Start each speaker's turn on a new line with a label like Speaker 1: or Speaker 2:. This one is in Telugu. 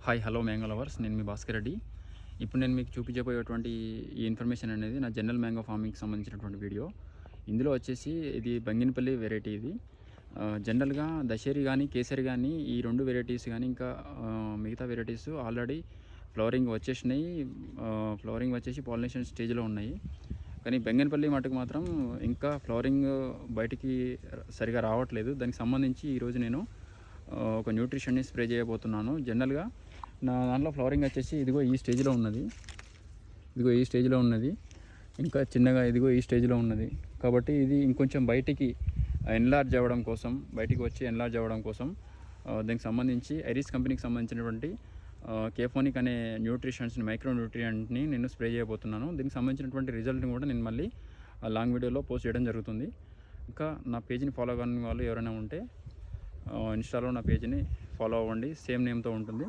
Speaker 1: హాయ్ హలో మ్యాంగో లవర్స్, నేను మీ భాస్కర్ రెడ్డి. ఇప్పుడు నేను మీకు చూపించబోయేటువంటి ఈ ఇన్ఫర్మేషన్ అనేది నా జనరల్ మ్యాంగో ఫార్మింగ్కి సంబంధించినటువంటి వీడియో. ఇందులో వచ్చేసి ఇది బంగినపల్లి వెరైటీ. ఇది జనరల్గా దశేరి కానీ కేసరి కానీ ఈ రెండు వెరైటీస్ కానీ ఇంకా మిగతా వెరైటీస్ ఆల్రెడీ ఫ్లవరింగ్ వచ్చేసినాయి. ఫ్లవరింగ్ వచ్చేసి పాలినేషన్ స్టేజ్లో ఉన్నాయి. కానీ బంగినపల్లి మటుకు మాత్రం ఇంకా ఫ్లవరింగ్ బయటికి సరిగా రావట్లేదు. దానికి సంబంధించి ఈరోజు నేను ఒక న్యూట్రిషన్ని స్ప్రే చేయబోతున్నాను. జనరల్గా నా దాంట్లో ఫ్లవరింగ్ వచ్చేసి ఇదిగో ఈ స్టేజ్లో ఉన్నది, ఇంకా చిన్నగా ఇదిగో ఈ స్టేజ్లో ఉన్నది. కాబట్టి ఇది ఇంకొంచెం బయటికి ఎన్లార్జ్ అవ్వడం కోసం, దానికి సంబంధించి ఐరిస్ కంపెనీకి సంబంధించినటువంటి కేఫోనిక్ అనే న్యూట్రిషన్స్ని, మైక్రో న్యూట్రియంట్ని నేను స్ప్రే చేయబోతున్నాను. దీనికి సంబంధించినటువంటి రిజల్ట్ని కూడా నేను మళ్ళీ లాంగ్ వీడియోలో పోస్ట్ చేయడం జరుగుతుంది. ఇంకా నా పేజీని ఫాలో కాని వాళ్ళు ఎవరైనా ఉంటే ఇన్స్టాలో నా పేజీని ఫాలో అవ్వండి, సేమ్ నేమ్తో ఉంటుంది.